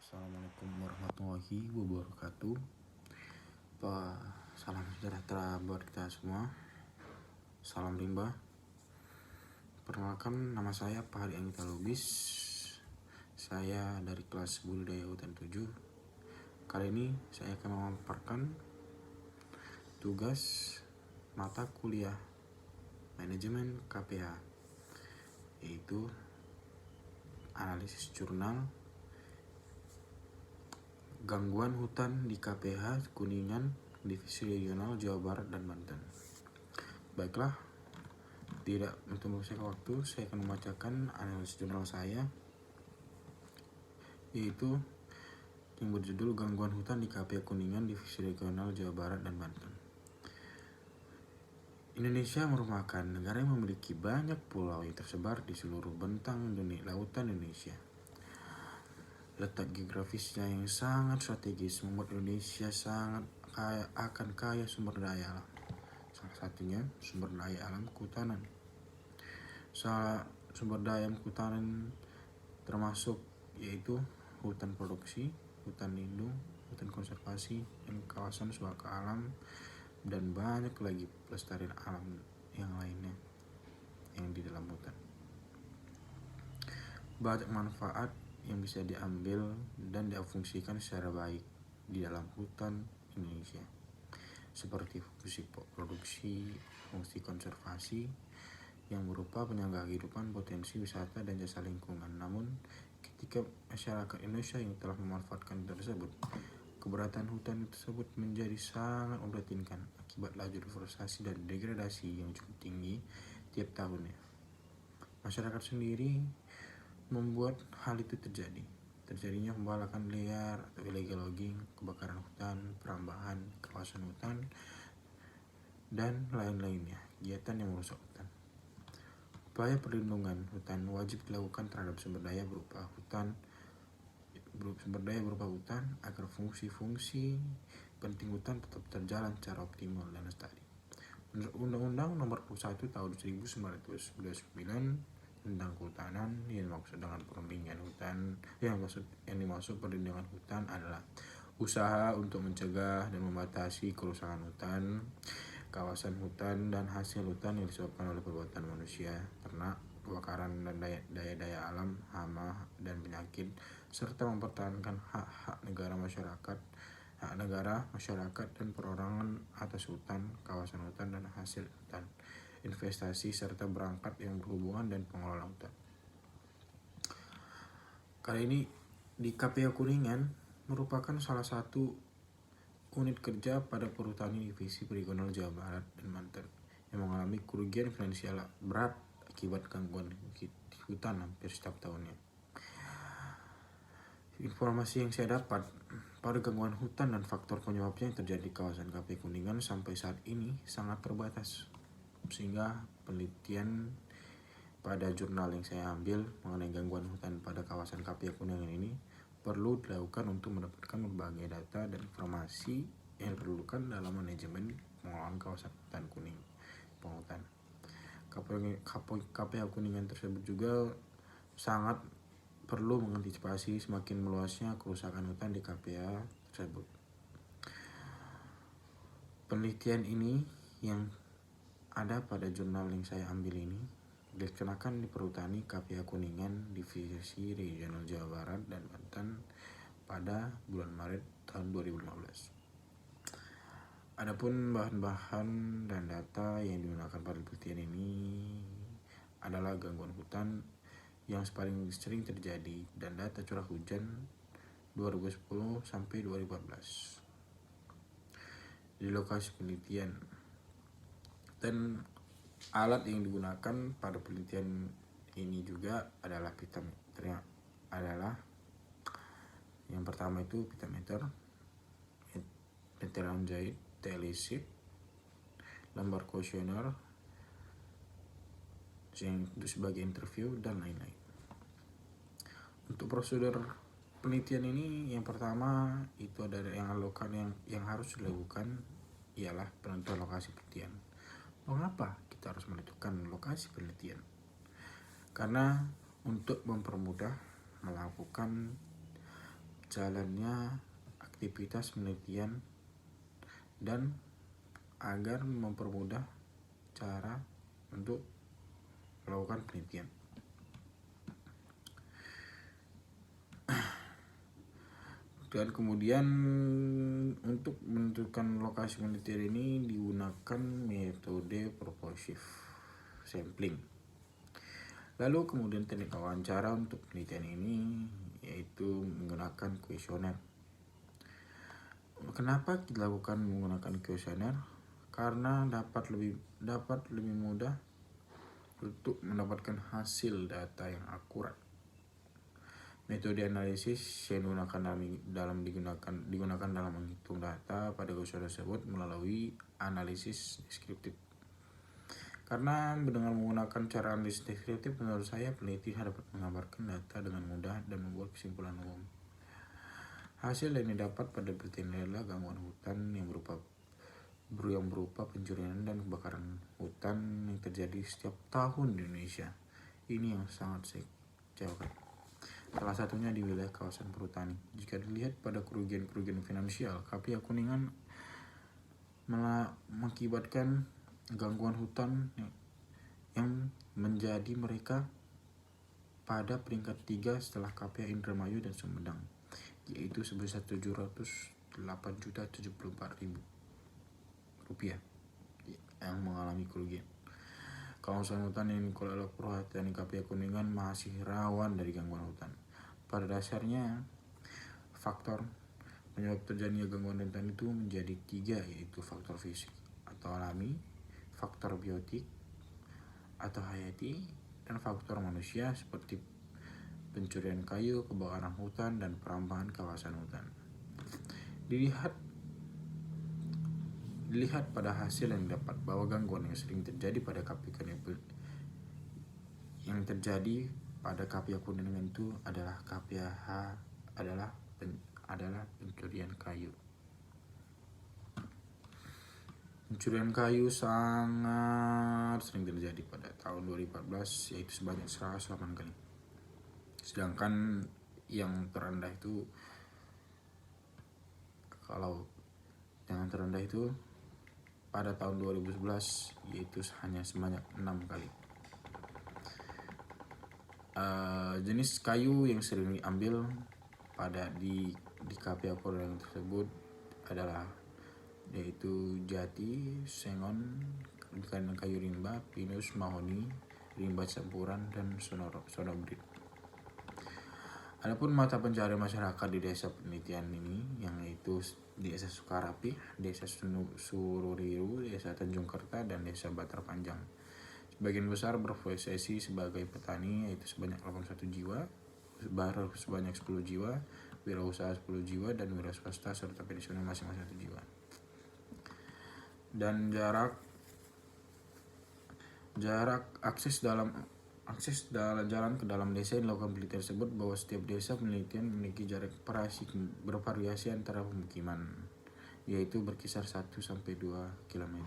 Assalamualaikum warahmatullahi wabarakatuh. Salam sejahtera buat kita semua. Salam rimba. Perkenalkan, nama saya Pak Hadi Anggita Lubis. Saya dari kelas Budidaya Hutan 7. Kali ini saya akan memaparkan tugas mata kuliah manajemen KPH, yaitu analisis jurnal gangguan hutan di KPH Kuningan, Divisi Regional Jawa Barat dan Banten. Baiklah, tidak membuang waktu, saya akan membacakan analisis jurnal saya, yaitu yang berjudul Gangguan Hutan di KPH Kuningan, Divisi Regional Jawa Barat dan Banten. Indonesia merupakan negara yang memiliki banyak pulau yang tersebar di seluruh bentang lautan Indonesia. Letak geografisnya yang sangat strategis membuat Indonesia sangat kaya sumber daya alam. Salah satunya sumber daya alam kehutanan. Sumber daya alam kehutanan termasuk yaitu hutan produksi, hutan lindung, hutan konservasi, dan kawasan suaka alam, dan banyak lagi pelestarian alam yang lainnya yang di dalam hutan. Banyak manfaat yang bisa diambil dan difungsikan secara baik di dalam hutan Indonesia, seperti fungsi produksi, fungsi konservasi yang berupa penyangga kehidupan, potensi wisata, dan jasa lingkungan. Namun, ketika masyarakat Indonesia yang telah memanfaatkan tersebut, keberadaan hutan tersebut menjadi sangat memprihatinkan akibat laju deforestasi dan degradasi yang cukup tinggi tiap tahunnya. Masyarakat sendiri membuat hal itu terjadinya pembalakan liar atau illegal logging, kebakaran hutan, perambahan kawasan hutan, dan lain-lainnya kegiatan yang merusak hutan. Upaya perlindungan hutan wajib dilakukan terhadap sumber daya berupa hutan agar fungsi-fungsi penting hutan tetap terjalan secara optimal dan lestari. Menurut Undang-Undang Nomor 21 Tahun 1999 tentang kehutanan, yang dimaksud dengan perlindungan hutan, yang dimaksud perlindungan hutan adalah usaha untuk mencegah dan membatasi kerusakan hutan, kawasan hutan, dan hasil hutan yang disebabkan oleh perbuatan manusia, ternak, kebakaran, dan daya alam, hama, dan penyakit, serta mempertahankan hak negara, masyarakat, dan perorangan atas hutan, kawasan hutan, dan hasil hutan, investasi, serta perangkat yang berhubungan dan pengelolaan hutan. Kali ini di KPH Kuningan merupakan salah satu unit kerja pada perhutani Divisi Regional Jawa Barat dan Banten yang mengalami kerugian finansial berat akibat gangguan hutan hampir setiap tahunnya. Informasi yang saya dapat pada gangguan hutan dan faktor penyebabnya yang terjadi di kawasan KPH Kuningan sampai saat ini sangat terbatas, sehingga penelitian pada jurnal yang saya ambil mengenai gangguan hutan pada kawasan KPH Kuningan ini perlu dilakukan untuk mendapatkan berbagai data dan informasi yang diperlukan dalam manajemen pengelolaan kawasan hutan kuning penghutan. KPH Kuningan tersebut juga sangat perlu mengantisipasi semakin meluasnya kerusakan hutan di KPH tersebut. Penelitian ini yang ada pada jurnal yang saya ambil ini dilaksanakan di Perhutani KPH Kuningan, Divisi Regional Jawa Barat dan Banten pada bulan Maret tahun 2015. Adapun bahan-bahan dan data yang digunakan pada penelitian ini adalah gangguan hutan yang paling sering terjadi dan data curah hujan 2010 sampai 2014 di lokasi penelitian, dan alat yang digunakan pada penelitian ini juga adalah pitameter. Yang pertama itu pitameter, meteran jahit, telisip, lembar kuesioner untuk sebagai interview, dan lain-lain. Untuk prosedur penelitian ini, yang pertama itu ada yang harus dilakukan ialah penentuan lokasi penelitian. Mengapa kita harus menentukan lokasi penelitian? Karena untuk mempermudah melakukan jalannya aktivitas penelitian dan agar mempermudah cara untuk melakukan penelitian. Dan kemudian untuk menentukan lokasi penelitian ini digunakan metode purposive sampling. Lalu kemudian teknik wawancara untuk penelitian ini yaitu menggunakan kuesioner. Kenapa dilakukan menggunakan kuesioner? Karena dapat lebih mudah untuk mendapatkan hasil data yang akurat. Metode analisis yang digunakan dalam menghitung data pada kuesioner tersebut melalui analisis deskriptif. Karena dengan menggunakan cara analisis deskriptif, menurut saya peneliti dapat menggambarkan data dengan mudah dan membuat kesimpulan umum. Hasil yang didapat pada penelitian adalah gangguan hutan yang berupa pencurian dan kebakaran hutan yang terjadi setiap tahun di Indonesia. Ini yang sangat saya kecewakan. Salah satunya di wilayah kawasan perhutani. Jika dilihat pada kerugian finansial, KPA Kuningan mengakibatkan gangguan hutan yang menjadi mereka pada peringkat 3 setelah KPA Indramayu dan Sumedang, yaitu sebesar Rp708.074.000 yang mengalami kerugian. Kawasan hutan yang dikelola perhutani KPA Kuningan masih rawan dari gangguan hutan. Pada dasarnya, faktor penyebab terjadinya gangguan hutan itu menjadi 3, yaitu faktor fisik atau alami, faktor biotik atau hayati, dan faktor manusia seperti pencurian kayu, kebakaran hutan, dan perambahan kawasan hutan. Dilihat pada hasil yang didapat bahwa gangguan yang sering terjadi pada KPA Kuningan itu adalah pencurian kayu. Pencurian kayu sangat sering terjadi pada tahun 2014, yaitu sebanyak 108 kali. Sedangkan yang terendah itu pada tahun 2011, yaitu hanya sebanyak 6 kali. Jenis kayu yang sering diambil di KPA Kuningan tersebut adalah yaitu jati, sengon, kayu rimba, pinus, mahoni, rimba campuran, dan sonobrit. Adapun mata pencarian masyarakat di desa penelitian ini yang yaitu Desa Sukarapih, Desa Sururiru, Desa Tanjung Kerta, dan Desa Batar Panjang. Sebagian besar berprofesi sebagai petani, yaitu sebanyak 81 jiwa, baru sebanyak 10 jiwa, wirausaha 10 jiwa, dan wira swasta serta pensiunan masing-masing 1 jiwa. Dan jarak akses jalan ke dalam desa yang dilakukan penelitian tersebut bahwa setiap desa penelitian memiliki jarak bervariasi antara pemukiman, yaitu berkisar 1-2 km.